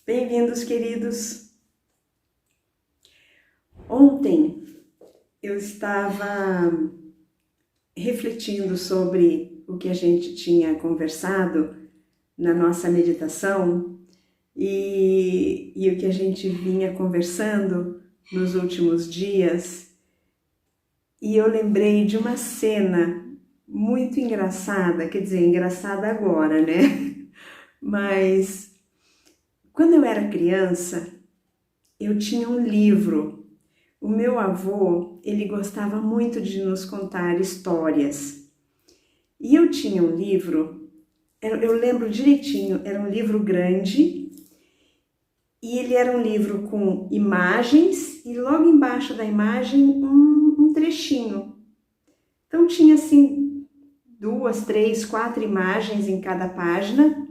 Bem-vindos, queridos. Ontem eu estava refletindo sobre o que a gente tinha conversado na nossa meditação e o que a gente vinha conversando nos últimos dias, e eu lembrei de uma cena muito engraçada, quer dizer, engraçada agora, né? Mas quando eu era criança, eu tinha um livro. O meu avô, ele gostava muito de nos contar histórias. E eu tinha um livro, eu lembro direitinho, era um livro grande, e ele era um livro com imagens, e logo embaixo da imagem um trechinho. Então tinha assim 2, 3, 4 imagens em cada página,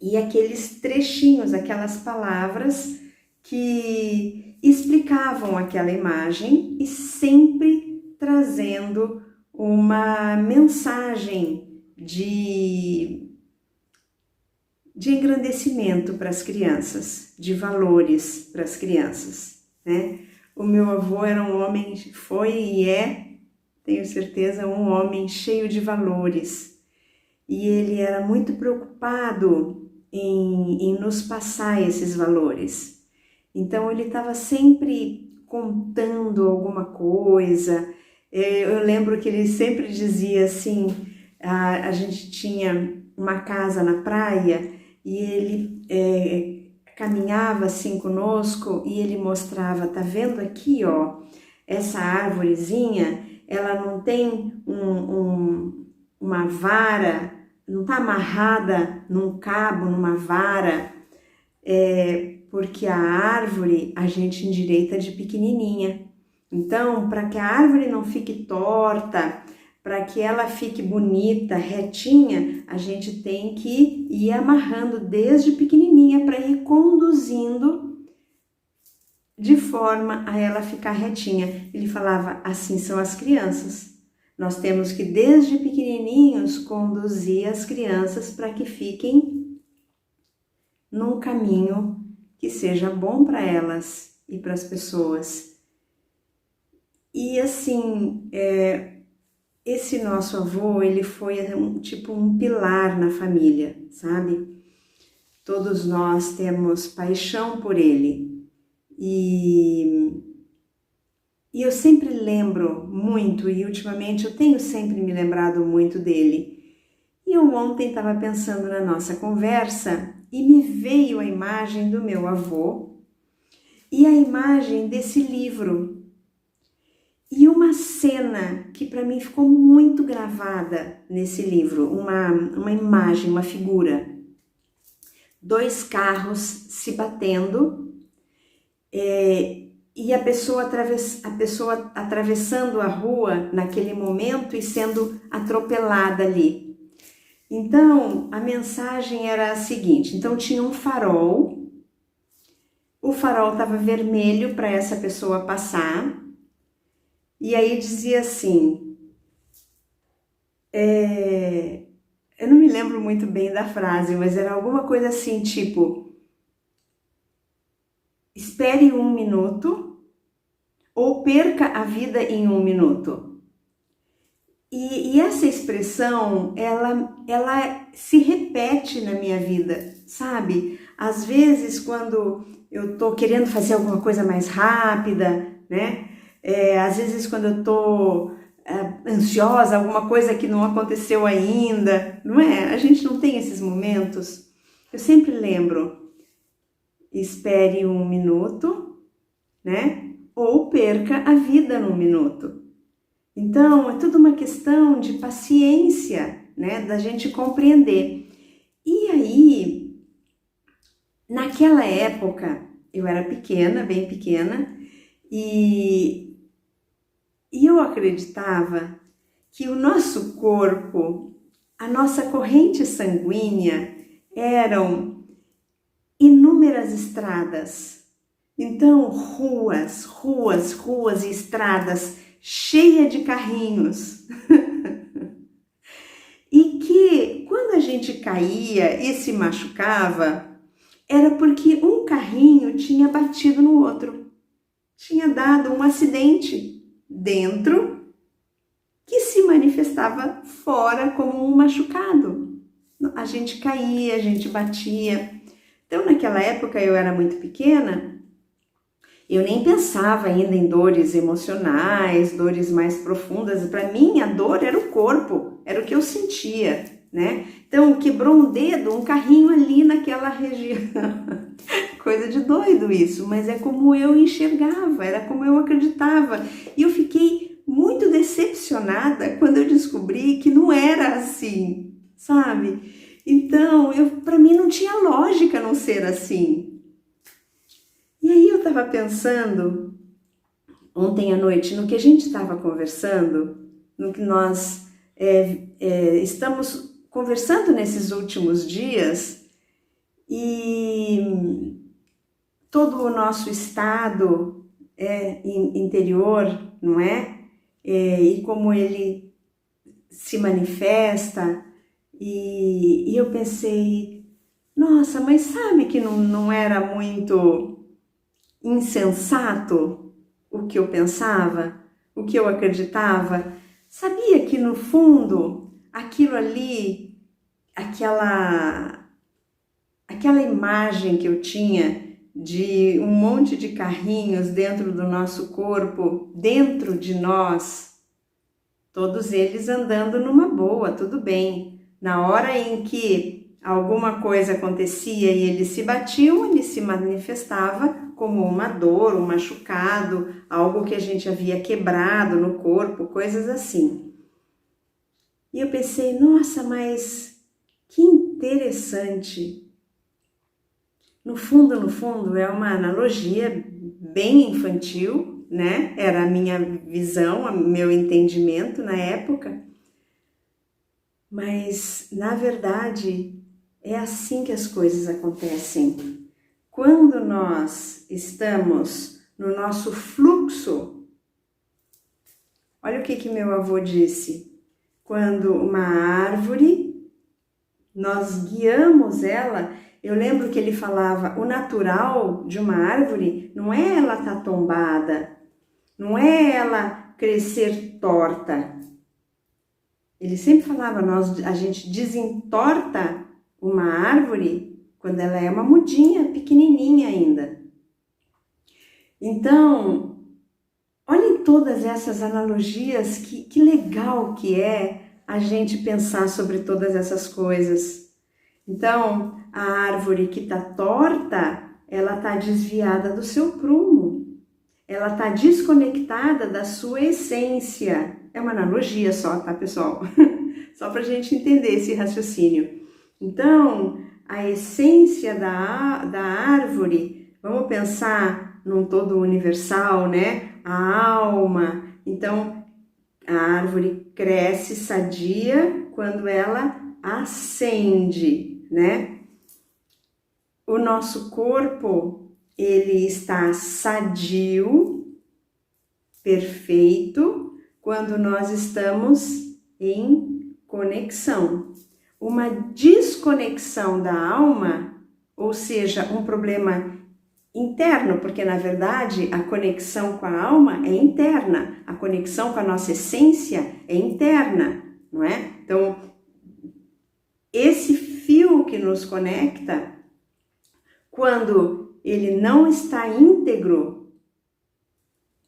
e aqueles trechinhos, aquelas palavras que explicavam aquela imagem e sempre trazendo uma mensagem de engrandecimento para as crianças, de valores para as crianças, né? O meu avô era um homem, foi e é, tenho certeza, um homem cheio de valores. E ele era muito preocupado em nos passar esses valores. Então ele estava sempre contando alguma coisa. Eu lembro que ele sempre dizia assim, a gente tinha uma casa na praia e ele caminhava assim conosco e ele mostrava, tá vendo aqui, ó, essa árvorezinha, ela não tem uma vara, não está amarrada num cabo, numa vara, porque a árvore a gente endireita de pequenininha. Então, para que a árvore não fique torta, para que ela fique bonita, retinha, a gente tem que ir amarrando desde pequenininha para ir conduzindo de forma a ela ficar retinha. Ele falava, assim são as crianças. Nós temos que, desde pequenininhos, conduzir as crianças para que fiquem num caminho que seja bom para elas e para as pessoas. E assim, esse nosso avô, ele foi tipo um pilar na família, sabe? Todos nós temos paixão por ele. E eu sempre lembro muito, e ultimamente eu tenho sempre me lembrado muito dele. E eu ontem estava pensando na nossa conversa e me veio a imagem do meu avô e a imagem desse livro. E uma cena que para mim ficou muito gravada nesse livro, uma imagem, uma figura. 2 carros se batendo, e a pessoa atravessando a rua naquele momento e sendo atropelada ali. Então, a mensagem era a seguinte, então tinha um farol, o farol estava vermelho para essa pessoa passar, e aí dizia assim, eu não me lembro muito bem da frase, mas era alguma coisa assim, tipo, espere 1 minuto ou perca a vida em 1 minuto. E essa expressão, ela se repete na minha vida, sabe? Às vezes, quando eu tô querendo fazer alguma coisa mais rápida, né? Às vezes, quando eu tô ansiosa, alguma coisa que não aconteceu ainda, não é? A gente não tem esses momentos. Eu sempre lembro, espere 1 minuto, né? Ou perca a vida num minuto. Então, é tudo uma questão de paciência, né? Da gente compreender. E aí, naquela época, eu era pequena, bem pequena, e eu acreditava que o nosso corpo, a nossa corrente sanguínea, eram inúmeras estradas. Então, ruas e estradas cheias de carrinhos. E que quando a gente caía e se machucava, era porque um carrinho tinha batido no outro, tinha dado um acidente dentro que se manifestava fora como um machucado. A gente caía, a gente batia. Então, naquela época eu era muito pequena, eu nem pensava ainda em dores emocionais, dores mais profundas. Para mim, a dor era o corpo, era o que eu sentia, né? Então, quebrou um dedo, um carrinho ali naquela região. Coisa de doido isso, mas é como eu enxergava, era como eu acreditava. E eu fiquei muito decepcionada quando eu descobri que não era assim, sabe? Então, para mim não tinha lógica não ser assim. E aí eu estava pensando, ontem à noite, no que a gente estava conversando, no que nós estamos conversando nesses últimos dias, e todo o nosso estado interior, não é? E como ele se manifesta, e eu pensei, nossa, mas sabe que não era muito insensato o que eu pensava, o que eu acreditava? Sabia que no fundo, aquilo ali, aquela imagem que eu tinha de um monte de carrinhos dentro do nosso corpo, dentro de nós, todos eles andando numa boa, tudo bem. Na hora em que alguma coisa acontecia e eles se batiam, ele se manifestava como uma dor, um machucado, algo que a gente havia quebrado no corpo, coisas assim. E eu pensei, nossa, mas que interessante. No fundo, é uma analogia bem infantil, né? Era a minha visão, o meu entendimento na época. Mas, na verdade, é assim que as coisas acontecem. Quando nós estamos no nosso fluxo, olha o que meu avô disse. Quando uma árvore, nós guiamos ela. Eu lembro que ele falava, o natural de uma árvore não é ela estar tombada, não é ela crescer torta. Ele sempre falava, a gente desentorta uma árvore quando ela é uma mudinha, pequenininha ainda. Então, olhem todas essas analogias, que legal que é a gente pensar sobre todas essas coisas. Então, a árvore que está torta, ela está desviada do seu prumo, ela está desconectada da sua essência. É uma analogia só, tá, pessoal? Só para a gente entender esse raciocínio. Então, a essência da árvore, vamos pensar num todo universal, né? A alma. Então, a árvore cresce sadia quando ela ascende, né? O nosso corpo, ele está sadio, perfeito, quando nós estamos em conexão. Uma desconexão da alma, ou seja, um problema interno, porque na verdade a conexão com a alma é interna, a conexão com a nossa essência é interna, não é? Então, esse fio que nos conecta, quando ele não está íntegro,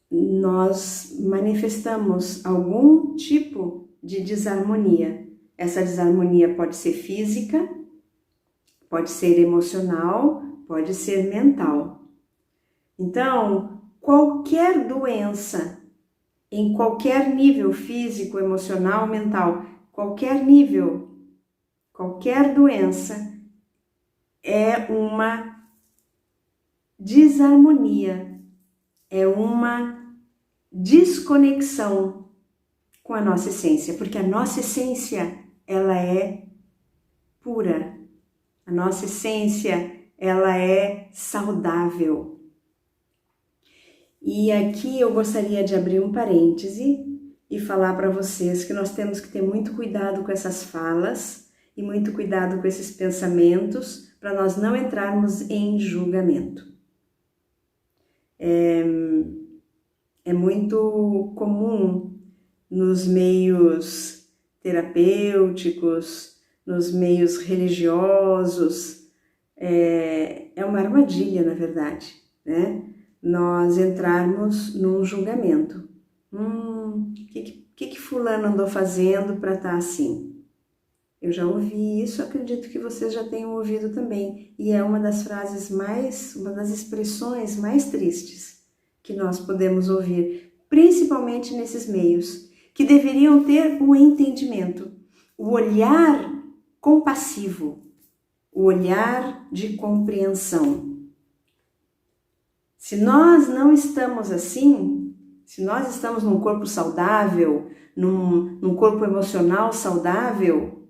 nós manifestamos algum tipo de desarmonia. Essa desarmonia pode ser física, pode ser emocional, pode ser mental. Então, qualquer doença, em qualquer nível físico, emocional, mental, qualquer nível, qualquer doença é uma desarmonia, é uma desconexão com a nossa essência, porque a nossa essência, ela é pura, a nossa essência, ela é saudável. E aqui eu gostaria de abrir um parêntese e falar para vocês que nós temos que ter muito cuidado com essas falas e muito cuidado com esses pensamentos, para nós não entrarmos em julgamento. É muito comum nos meios terapêuticos, nos meios religiosos, é uma armadilha, na verdade, né? Nós entrarmos num julgamento. Que fulano andou fazendo para estar assim? Eu já ouvi isso, acredito que vocês já tenham ouvido também. E é uma das frases uma das expressões mais tristes que nós podemos ouvir, principalmente nesses meios, que deveriam ter o entendimento, o olhar compassivo, o olhar de compreensão. Se nós não estamos assim, se nós estamos num corpo saudável, num corpo emocional saudável,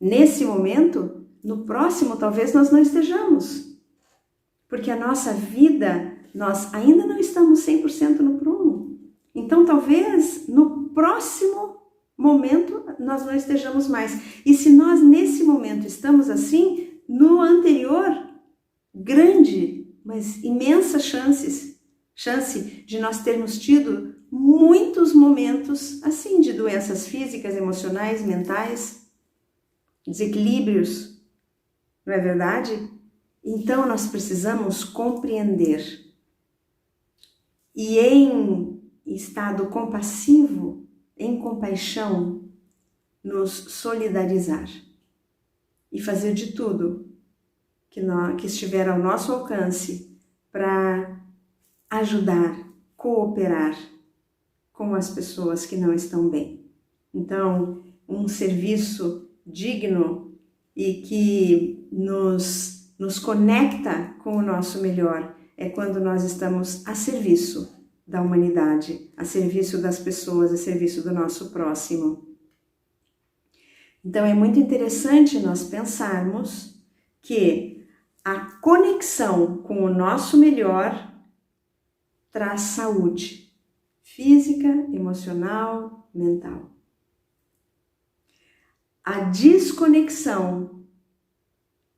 nesse momento, no próximo talvez nós não estejamos. Porque a nossa vida, nós ainda não estamos 100% no prumo. Então talvez no próximo momento nós não estejamos mais. E se nós nesse momento estamos assim, no anterior, grande, mas imensa chance de nós termos tido muitos momentos assim de doenças físicas, emocionais, mentais, desequilíbrios, não é verdade? Então nós precisamos compreender e em estado compassivo, em compaixão, nos solidarizar e fazer de tudo que estiver ao nosso alcance para ajudar, cooperar com as pessoas que não estão bem. Então, um serviço digno e que nos conecta com o nosso melhor é quando nós estamos a serviço da humanidade, a serviço das pessoas, a serviço do nosso próximo. Então é muito interessante nós pensarmos que a conexão com o nosso melhor traz saúde física, emocional, mental. A desconexão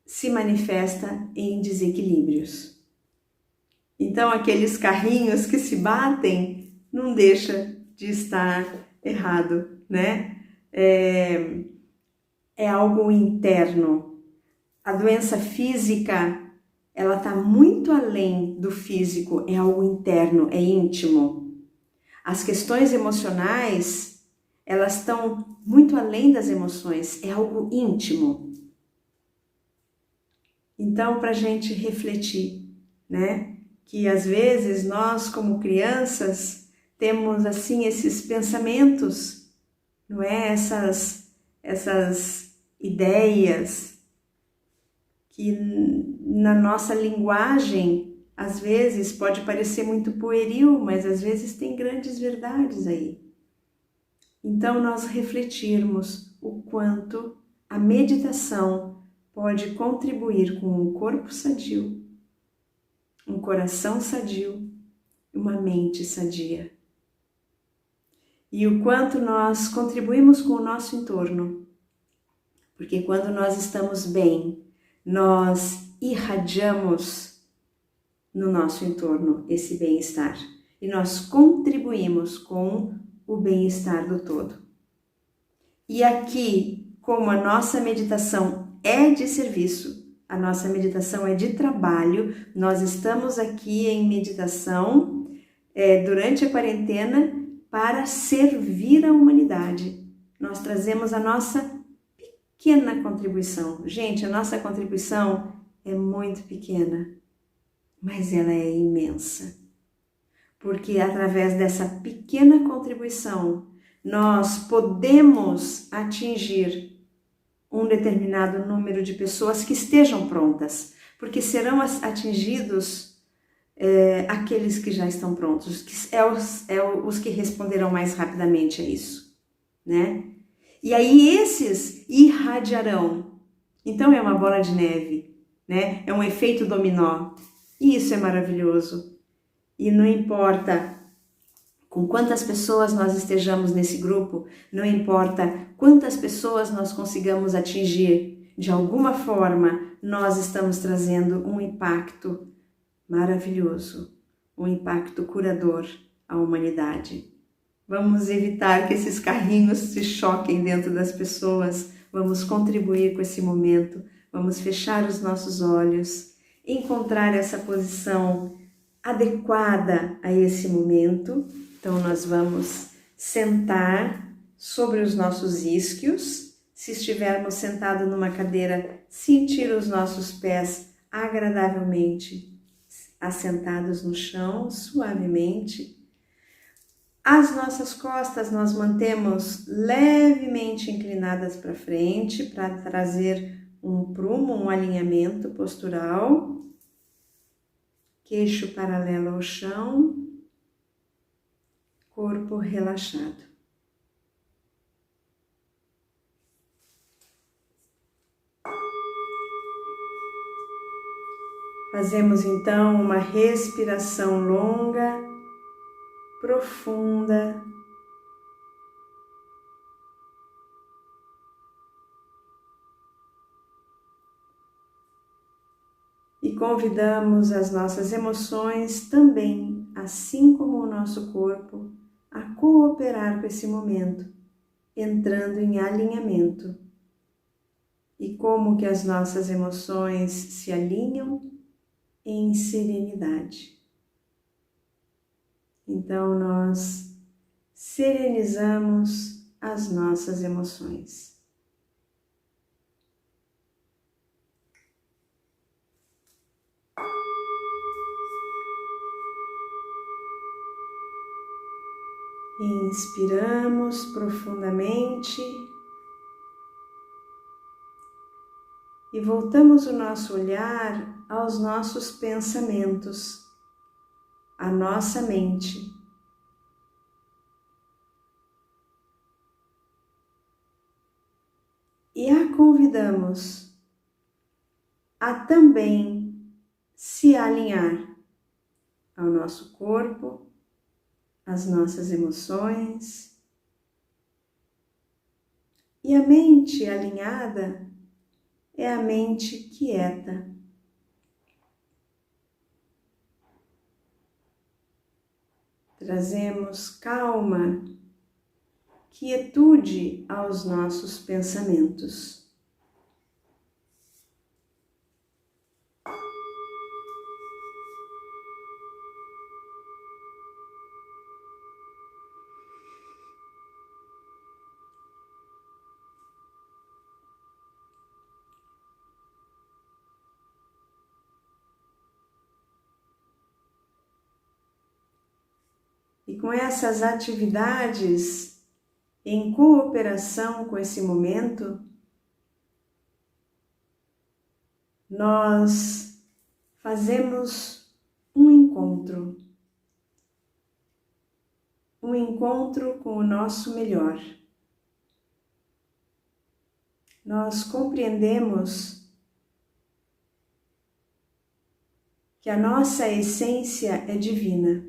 se manifesta em desequilíbrios. Então, aqueles carrinhos que se batem não deixa de estar errado, né? É algo interno. A doença física, ela está muito além do físico, é algo interno, é íntimo. As questões emocionais, elas estão muito além das emoções, é algo íntimo. Então, para a gente refletir, né? Que às vezes nós, como crianças, temos assim esses pensamentos, não é? Essas ideias que na nossa linguagem, às vezes pode parecer muito pueril, mas às vezes tem grandes verdades aí. Então, nós refletirmos o quanto a meditação pode contribuir com um corpo sadio, um coração sadio e uma mente sadia. E o quanto nós contribuímos com o nosso entorno, porque quando nós estamos bem, nós irradiamos no nosso entorno esse bem-estar e nós contribuímos com o bem-estar do todo. E aqui, como a nossa meditação é de serviço, a nossa meditação é de trabalho, nós estamos aqui em meditação durante a quarentena para servir a humanidade. Nós trazemos a nossa pequena contribuição. Gente, a nossa contribuição é muito pequena, mas ela é imensa. Porque através dessa pequena contribuição, nós podemos atingir um determinado número de pessoas que estejam prontas, porque serão atingidos aqueles que já estão prontos, os que responderão mais rapidamente a isso, né? E aí esses irradiarão. Então é uma bola de neve, né? É um efeito dominó. E isso é maravilhoso. E não importa com quantas pessoas nós estejamos nesse grupo, não importa quantas pessoas nós consigamos atingir de alguma forma, nós estamos trazendo um impacto maravilhoso, um impacto curador à humanidade. Vamos evitar que esses carrinhos se choquem dentro das pessoas, vamos contribuir com esse momento, vamos fechar os nossos olhos, encontrar essa posição adequada a esse momento. Então, nós vamos sentar sobre os nossos isquios. Se estivermos sentados numa cadeira, sentir os nossos pés agradavelmente assentados no chão, suavemente. As nossas costas nós mantemos levemente inclinadas para frente para trazer um prumo, um alinhamento postural. Queixo paralelo ao chão, corpo relaxado. Fazemos então uma respiração longa, profunda. E convidamos as nossas emoções também, assim como o nosso corpo, a cooperar com esse momento, entrando em alinhamento. E como que as nossas emoções se alinham? Em serenidade. Então, nós serenizamos as nossas emoções. Inspiramos profundamente e voltamos o nosso olhar aos nossos pensamentos, à nossa mente. E a convidamos a também se alinhar ao nosso corpo, às nossas emoções. E a mente alinhada é a mente quieta. Trazemos calma, quietude aos nossos pensamentos. E com essas atividades, em cooperação com esse momento, nós fazemos um encontro com o nosso melhor. Nós compreendemos que a nossa essência é divina,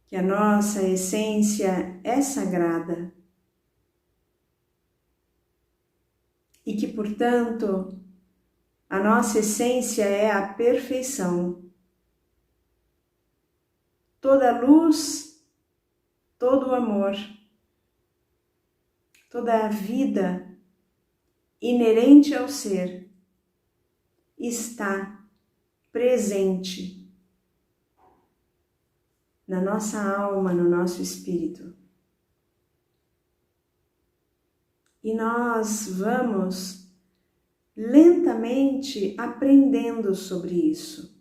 que a nossa essência é sagrada e que, portanto, a nossa essência é a perfeição. Toda luz, todo amor, toda a vida inerente ao ser está presente na nossa alma, no nosso espírito. E nós vamos lentamente aprendendo sobre isso.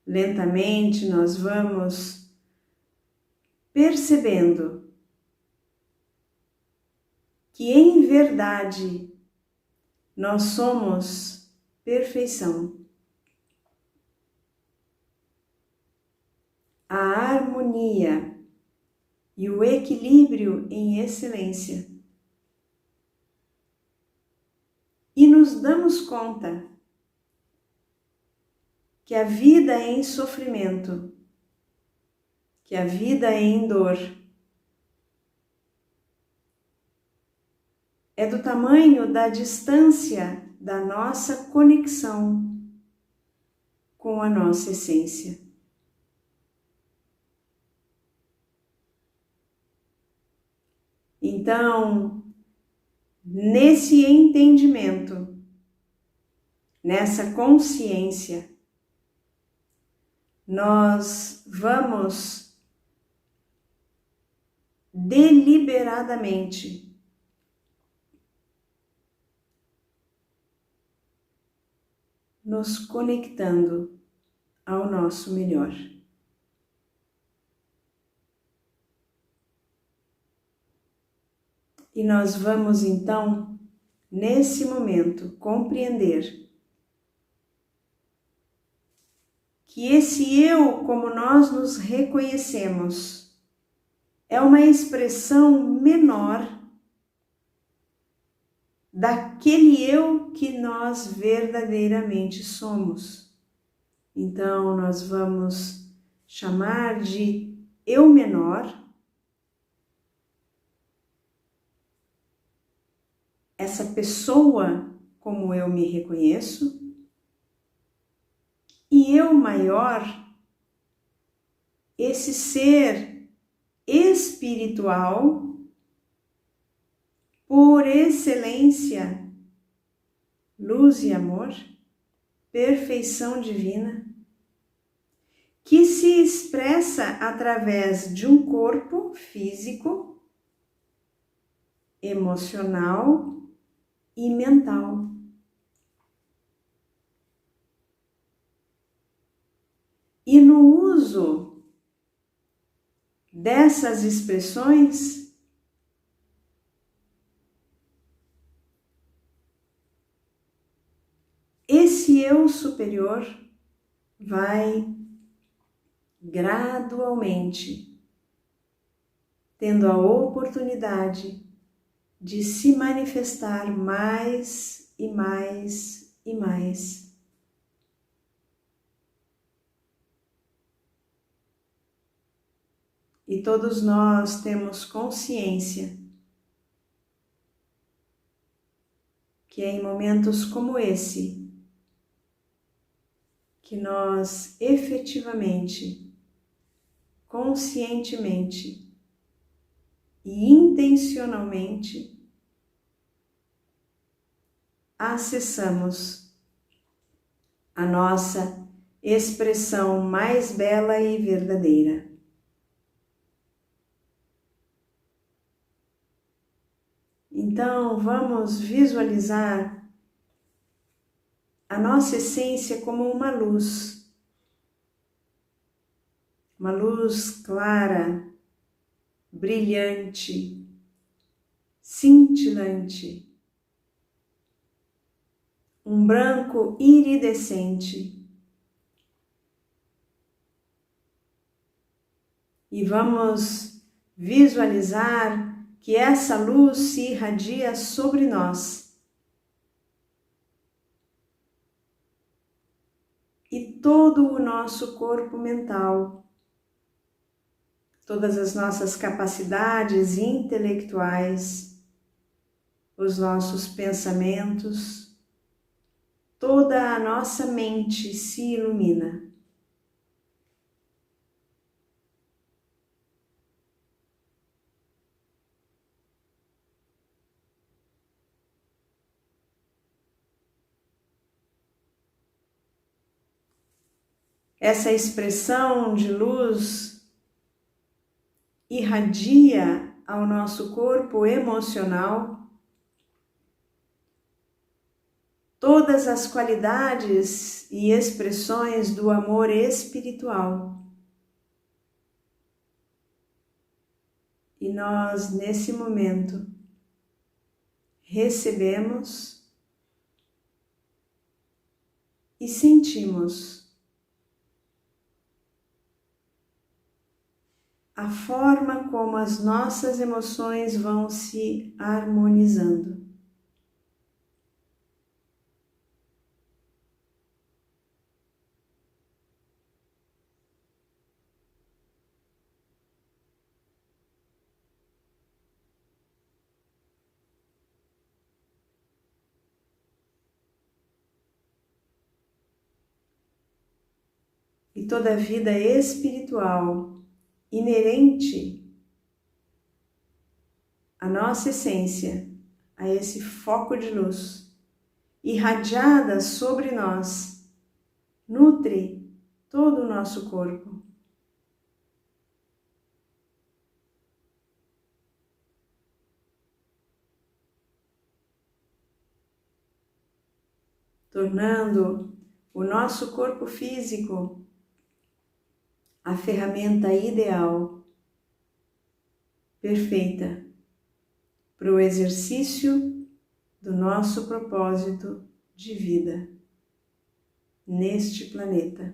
Lentamente nós vamos percebendo que em verdade nós somos perfeição. A harmonia e o equilíbrio em excelência. E nos damos conta que a vida é em sofrimento, que a vida é em dor, é do tamanho da distância da nossa conexão com a nossa essência. Então, nesse entendimento, nessa consciência, nós vamos deliberadamente nos conectando ao nosso melhor. E nós vamos então, nesse momento, compreender que esse eu, como nós nos reconhecemos, é uma expressão menor daquele eu que nós verdadeiramente somos. Então, nós vamos chamar de eu menor essa pessoa como eu me reconheço, e eu maior, esse ser espiritual, por excelência, luz e amor, perfeição divina, que se expressa através de um corpo físico, emocional e mental. E no uso dessas expressões, esse eu superior vai gradualmente tendo a oportunidade de se manifestar mais e mais e mais. E todos nós temos consciência que é em momentos como esse que nós efetivamente, conscientemente e intencionalmente acessamos a nossa expressão mais bela e verdadeira. Então, vamos visualizar a nossa essência como uma luz clara, brilhante, cintilante, um branco iridescente. E vamos visualizar que essa luz se irradia sobre nós. E todo o nosso corpo mental, todas as nossas capacidades intelectuais, os nossos pensamentos, toda a nossa mente se ilumina. Essa expressão de luz irradia ao nosso corpo emocional todas as qualidades e expressões do amor espiritual. E nós, nesse momento, recebemos e sentimos a forma como as nossas emoções vão se harmonizando. e toda a vida espiritual inerente à nossa essência, a esse foco de luz, irradiada sobre nós, nutre todo o nosso corpo. Tornando o nosso corpo físico a ferramenta ideal, perfeita, para o exercício do nosso propósito de vida neste planeta.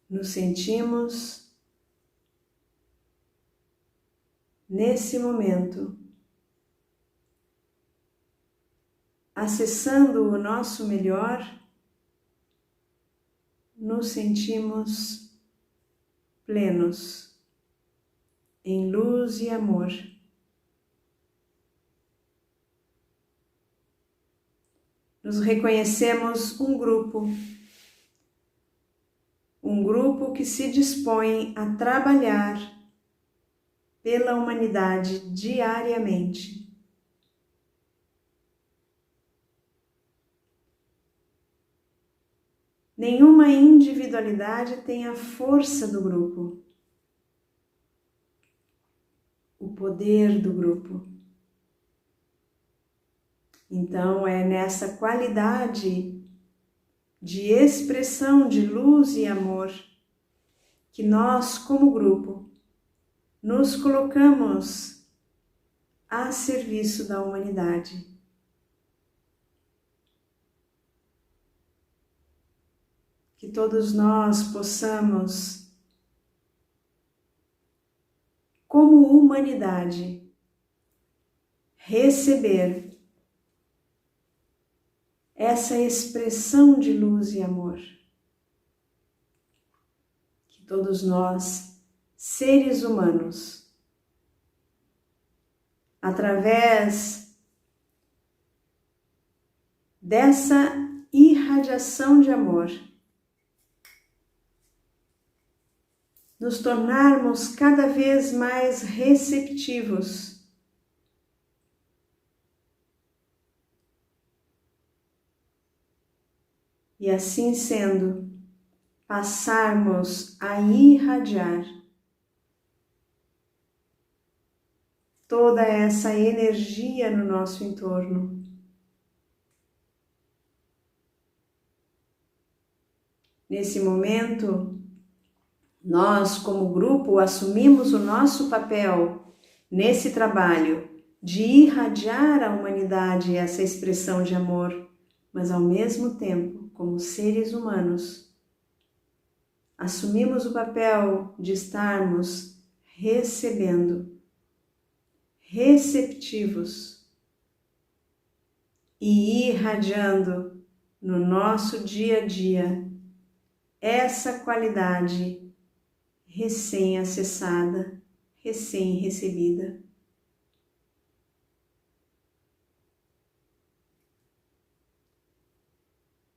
Nos sentimos nesse momento acessando o nosso melhor, nos sentimos plenos em luz e amor. Nos reconhecemos um grupo que se dispõe a trabalhar pela humanidade diariamente. Nenhuma individualidade tem a força do grupo, o poder do grupo. Então, é nessa qualidade de expressão de luz e amor que nós, como grupo, nos colocamos a serviço da humanidade. Que todos nós possamos, como humanidade, receber essa expressão de luz e amor. Que todos nós, seres humanos, através dessa irradiação de amor, nos tornarmos cada vez mais receptivos e, assim sendo, passarmos a irradiar toda essa energia no nosso entorno. Nesse momento, nós, como grupo, assumimos o nosso papel nesse trabalho de irradiar à humanidade essa expressão de amor, mas ao mesmo tempo, como seres humanos, assumimos o papel de estarmos recebendo, receptivos e irradiando no nosso dia a dia essa qualidade recém-acessada, recém-recebida.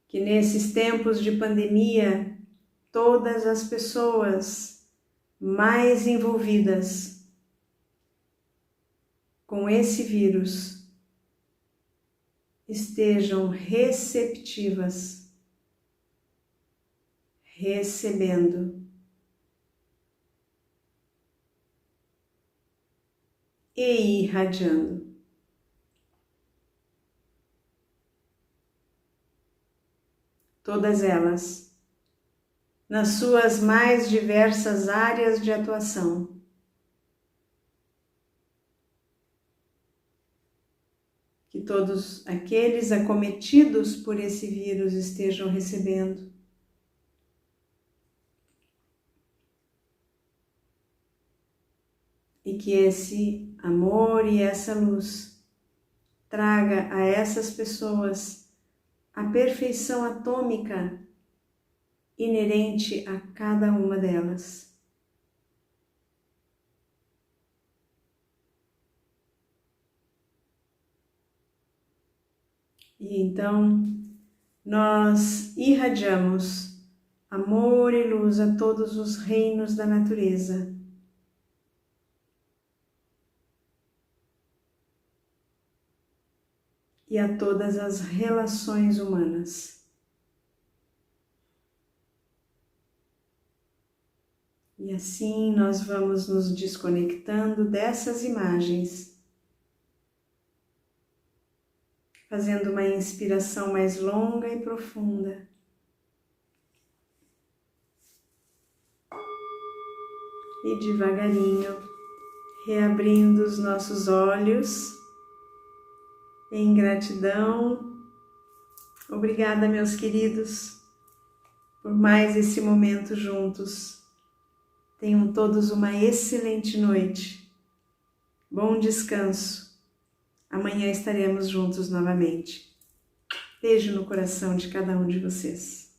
Que nesses tempos de pandemia, todas as pessoas mais envolvidas com esse vírus estejam receptivas, recebendo e irradiando. Todas elas, nas suas mais diversas áreas de atuação. Que todos aqueles acometidos por esse vírus estejam recebendo. E que esse amor e essa luz traga a essas pessoas a perfeição atômica inerente a cada uma delas. E então nós irradiamos amor e luz a todos os reinos da natureza. E a todas as relações humanas. E assim nós vamos nos desconectando dessas imagens, fazendo uma inspiração mais longa e profunda. E devagarinho, reabrindo os nossos olhos, em gratidão. Obrigada, meus queridos, por mais esse momento juntos. Tenham todos uma excelente noite. Bom descanso. Amanhã estaremos juntos novamente. Beijo no coração de cada um de vocês.